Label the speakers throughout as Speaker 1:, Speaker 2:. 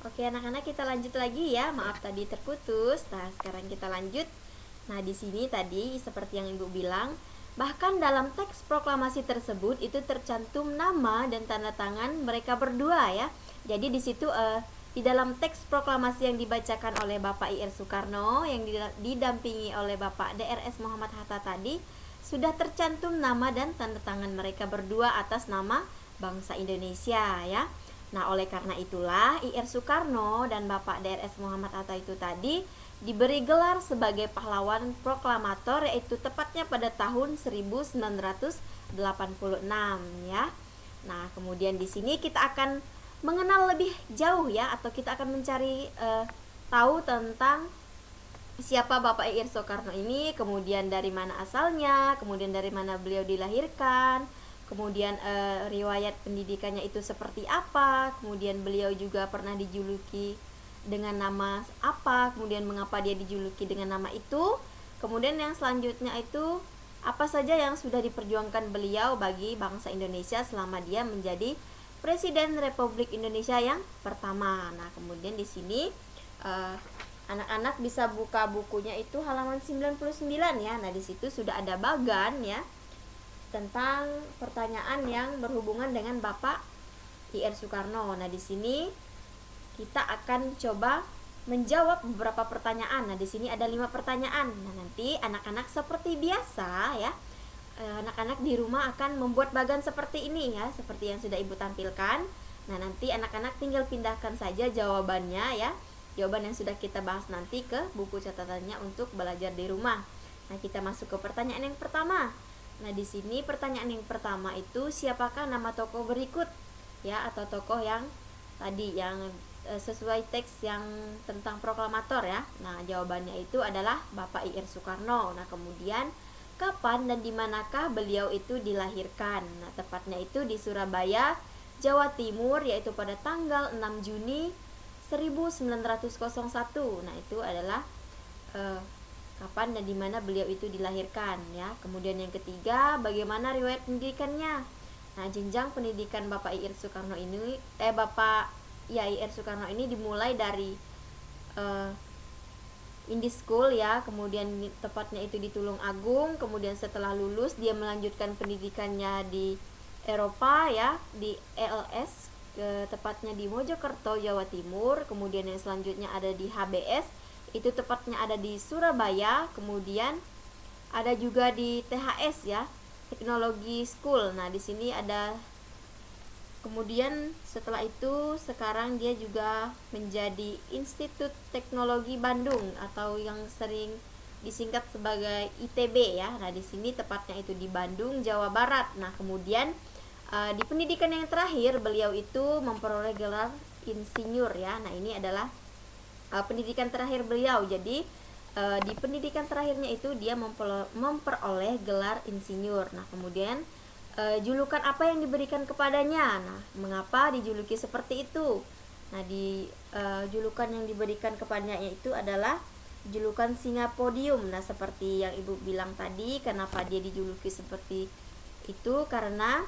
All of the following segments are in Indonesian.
Speaker 1: Oke anak-anak, kita lanjut lagi ya. Maaf tadi terputus. Nah, sekarang kita lanjut. Nah, di sini tadi seperti yang Ibu bilang, bahkan dalam teks proklamasi tersebut itu tercantum nama dan tanda tangan mereka berdua ya. Jadi di situ di dalam teks proklamasi yang dibacakan oleh Bapak I.R. Soekarno yang didampingi oleh Bapak D.R.S. Muhammad Hatta tadi sudah tercantum nama dan tanda tangan mereka berdua atas nama bangsa Indonesia ya. Nah, oleh karena itulah I.R. Soekarno dan Bapak D.R.S. Muhammad Hatta itu tadi diberi gelar sebagai pahlawan proklamator, yaitu tepatnya pada tahun 1986 ya. Nah, kemudian di sini kita akan mengenal lebih jauh ya, atau kita akan mencari tahu tentang siapa Bapak I.R. Soekarno ini, kemudian dari mana asalnya, kemudian dari mana beliau dilahirkan, kemudian riwayat pendidikannya itu seperti apa, kemudian beliau juga pernah dijuluki dengan nama apa, kemudian mengapa dia dijuluki dengan nama itu, kemudian yang selanjutnya itu apa saja yang sudah diperjuangkan beliau bagi bangsa Indonesia selama dia menjadi Presiden Republik Indonesia yang pertama. Nah, kemudian di sini anak-anak bisa buka bukunya itu halaman 99 ya. Nah, di situ sudah ada bagan ya tentang pertanyaan yang berhubungan dengan Bapak I.R. Soekarno. Nah, di sini kita akan coba menjawab beberapa pertanyaan. Nah, di sini ada 5 pertanyaan. Nah, nanti anak-anak seperti biasa ya, anak-anak di rumah akan membuat bagan seperti ini ya, seperti yang sudah Ibu tampilkan. Nah, nanti anak-anak tinggal pindahkan saja jawabannya ya, jawaban yang sudah kita bahas nanti ke buku catatannya untuk belajar di rumah. Nah, kita masuk ke pertanyaan yang pertama. Nah, di sini pertanyaan yang pertama itu, siapakah nama tokoh berikut ya, atau tokoh yang tadi yang sesuai teks yang tentang proklamator ya. Nah, jawabannya itu adalah Bapak I.R. Soekarno. Nah, kemudian kapan dan di manakah beliau itu dilahirkan? Nah, tepatnya itu di Surabaya, Jawa Timur, yaitu pada tanggal 6 Juni 1901. Nah, itu adalah kapan dan di mana beliau itu dilahirkan ya. Kemudian yang ketiga, bagaimana riwayat pendidikannya? Nah, jenjang pendidikan Bapak I.R. Soekarno ini I.R. Soekarno ini dimulai dari Indi School ya, kemudian tepatnya itu di Tulung Agung. Kemudian setelah lulus dia melanjutkan pendidikannya di Eropa ya, di ELS, tepatnya di Mojokerto, Jawa Timur. Kemudian yang selanjutnya ada di HBS, itu tepatnya ada di Surabaya. Kemudian ada juga di THS ya, Teknologi School. Nah, di sini ada. Kemudian setelah itu sekarang dia juga menjadi Institut Teknologi Bandung, atau yang sering disingkat sebagai ITB ya. Nah, di sini tepatnya itu di Bandung, Jawa Barat. Nah, kemudian di pendidikan yang terakhir beliau itu memperoleh gelar insinyur ya. Nah, ini adalah pendidikan terakhir beliau. Jadi di pendidikan terakhirnya itu dia memperoleh gelar insinyur. Nah, kemudian julukan apa yang diberikan kepadanya? Nah, mengapa dijuluki seperti itu? Nah, di julukan yang diberikan kepadanya itu adalah julukan Singa Podium. Nah, seperti yang Ibu bilang tadi, kenapa dia dijuluki seperti itu? Karena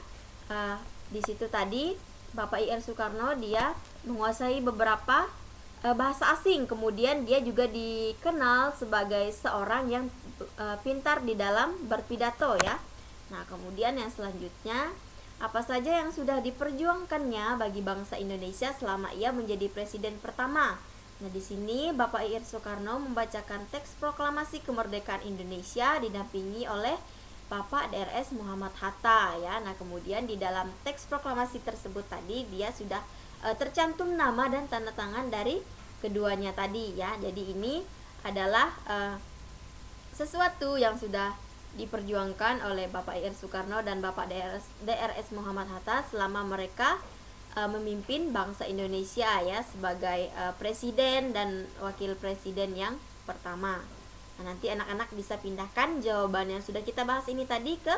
Speaker 1: di situ tadi Bapak I.R. Soekarno dia menguasai beberapa bahasa asing. Kemudian dia juga dikenal sebagai seorang yang pintar di dalam berpidato ya. Nah, kemudian yang selanjutnya, apa saja yang sudah diperjuangkannya bagi bangsa Indonesia selama ia menjadi presiden pertama? Nah, di sini Bapak I.R. Soekarno membacakan teks proklamasi kemerdekaan Indonesia didampingi oleh Bapak D.R.S. Muhammad Hatta ya. Nah, kemudian di dalam teks proklamasi tersebut tadi dia sudah tercantum nama dan tanda tangan dari keduanya tadi ya. Jadi ini adalah sesuatu yang sudah diperjuangkan oleh Bapak I.R. Soekarno dan Bapak D.R.S. Muhammad Hatta selama mereka memimpin bangsa Indonesia ya, sebagai presiden dan wakil presiden yang pertama. Nah, nanti anak-anak bisa pindahkan jawaban yang sudah kita bahas ini tadi ke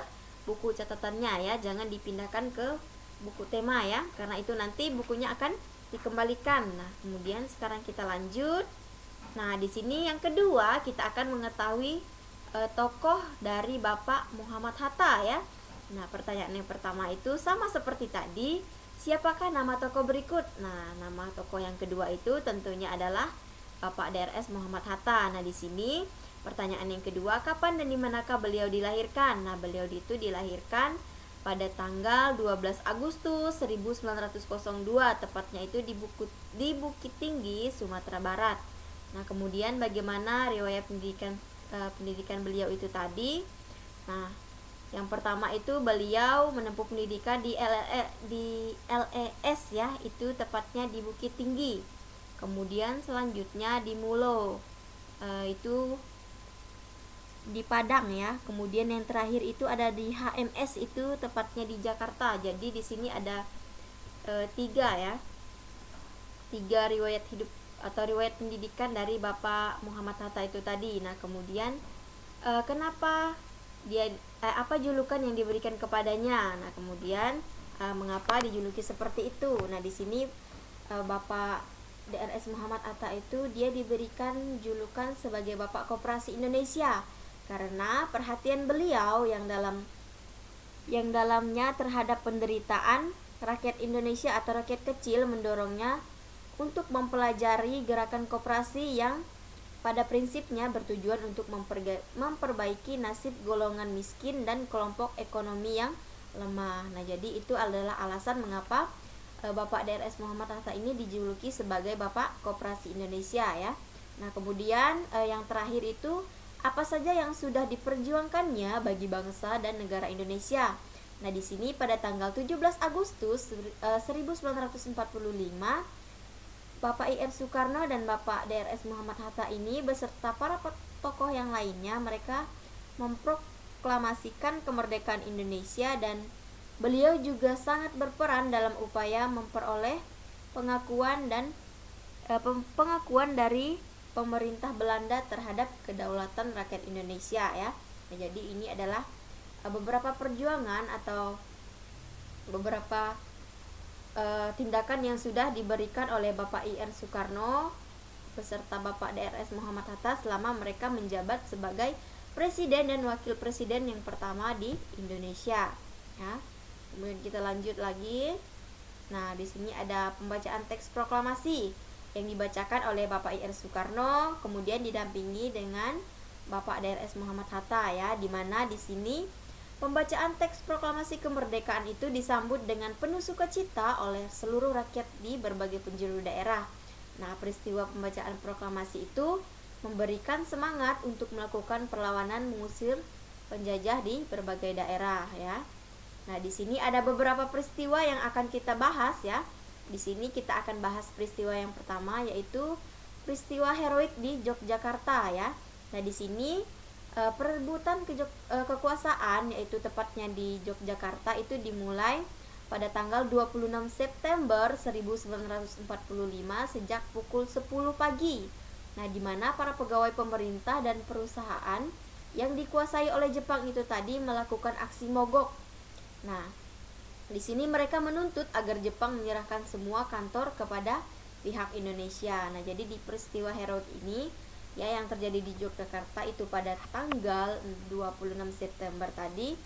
Speaker 1: buku catatannya ya, jangan dipindahkan ke buku tema ya, karena itu nanti bukunya akan dikembalikan. Nah, kemudian sekarang kita lanjut. Nah, di sini yang kedua kita akan mengetahui tokoh dari Bapak Muhammad Hatta ya. Nah, pertanyaan yang pertama itu sama seperti tadi, Siapakah nama tokoh berikut? Nah, nama tokoh yang kedua itu tentunya adalah Bapak DRS Muhammad Hatta. Nah, di sini pertanyaan yang kedua, kapan dan di manakah beliau dilahirkan? Nah, beliau itu dilahirkan pada tanggal 12 Agustus 1902, tepatnya itu di Bukit Tinggi, Sumatera Barat. Nah, kemudian bagaimana riwayat pendidikan beliau itu tadi? Nah, yang pertama itu beliau menempuh pendidikan di LES ya, itu tepatnya di Bukit Tinggi. Kemudian selanjutnya di Mulo, itu di Padang ya. Kemudian yang terakhir itu ada di HMS, itu tepatnya di Jakarta. Jadi di sini ada 3 riwayat hidup atau riwayat pendidikan dari Bapak Muhammad Hatta itu tadi. Nah, kemudian kenapa apa julukan yang diberikan kepadanya? Nah, kemudian mengapa dijuluki seperti itu? Nah, di sini Bapak DRS Muhammad Hatta itu dia diberikan julukan sebagai Bapak Koperasi Indonesia karena perhatian beliau yang dalamnya terhadap penderitaan rakyat Indonesia atau rakyat kecil mendorongnya untuk mempelajari gerakan koperasi yang pada prinsipnya bertujuan untuk memperbaiki nasib golongan miskin dan kelompok ekonomi yang lemah. Nah, jadi itu adalah alasan mengapa Bapak DRS Muhammad Hatta ini dijuluki sebagai Bapak Koperasi Indonesia ya. Nah, kemudian yang terakhir itu apa saja yang sudah diperjuangkannya bagi bangsa dan negara Indonesia. Nah, di sini pada tanggal 17 Agustus 1945 Bapak IR Soekarno dan Bapak DRS Muhammad Hatta ini beserta para tokoh yang lainnya, mereka memproklamasikan kemerdekaan Indonesia dan beliau juga sangat berperan dalam upaya memperoleh pengakuan dari pemerintah Belanda terhadap kedaulatan rakyat Indonesia ya. Nah, jadi ini adalah beberapa perjuangan atau beberapa tindakan yang sudah diberikan oleh Bapak IR Soekarno beserta Bapak DRS Muhammad Hatta selama mereka menjabat sebagai presiden dan wakil presiden yang pertama di Indonesia ya. Kemudian kita lanjut lagi. Nah, di sini ada pembacaan teks proklamasi yang dibacakan oleh Bapak IR Soekarno kemudian didampingi dengan Bapak DRS Muhammad Hatta ya, di mana di sini pembacaan teks proklamasi kemerdekaan itu disambut dengan penuh sukacita oleh seluruh rakyat di berbagai penjuru daerah. Nah, peristiwa pembacaan proklamasi itu memberikan semangat untuk melakukan perlawanan mengusir penjajah di berbagai daerah ya. Nah, di sini ada beberapa peristiwa yang akan kita bahas ya. Di sini kita akan bahas peristiwa yang pertama yaitu peristiwa heroik di Yogyakarta ya. Nah, di sini perebutan kekuasaan yaitu tepatnya di Yogyakarta itu dimulai pada tanggal 26 September 1945 sejak pukul 10 pagi. Nah, di mana para pegawai pemerintah dan perusahaan yang dikuasai oleh Jepang itu tadi melakukan aksi mogok. Nah, di sini mereka menuntut agar Jepang menyerahkan semua kantor kepada pihak Indonesia. Nah, jadi di peristiwa heroik ini ya yang terjadi di Yogyakarta itu pada tanggal 26 September tadi,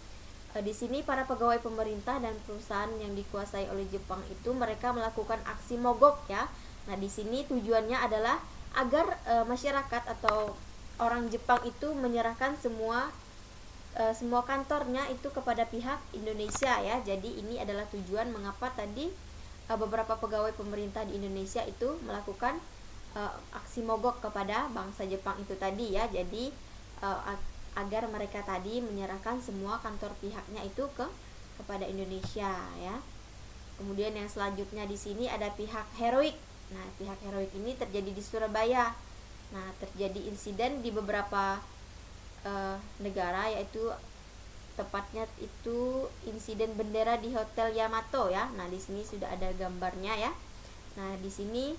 Speaker 1: di sini para pegawai pemerintah dan perusahaan yang dikuasai oleh Jepang itu mereka melakukan aksi mogok ya. Nah, di sini tujuannya adalah agar masyarakat atau orang Jepang itu menyerahkan semua kantornya itu kepada pihak Indonesia ya. Jadi ini adalah tujuan mengapa tadi beberapa pegawai pemerintah di Indonesia itu melakukan aksi mogok kepada bangsa Jepang itu tadi ya. Jadi agar mereka tadi menyerahkan semua kantor pihaknya itu kepada Indonesia ya. Kemudian yang selanjutnya di sini ada pihak heroik. Nah, pihak heroik ini terjadi di Surabaya. Nah, terjadi insiden di beberapa negara yaitu tepatnya itu insiden bendera di Hotel Yamato ya. Nah, di sini sudah ada gambarnya ya. Nah, di sini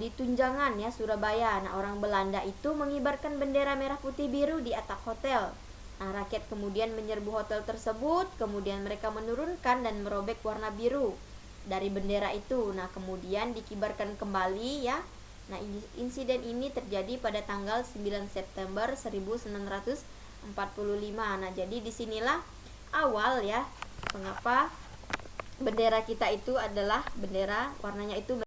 Speaker 1: di Tunjangan ya Surabaya. Nah, orang Belanda itu mengibarkan bendera merah putih biru di atap hotel. Nah, rakyat kemudian menyerbu hotel tersebut, kemudian mereka menurunkan dan merobek warna biru dari bendera itu. Nah, kemudian dikibarkan kembali ya. Nah, insiden ini terjadi pada tanggal 9 September 1945. Nah, jadi disinilah awal ya mengapa bendera kita itu adalah bendera warnanya itu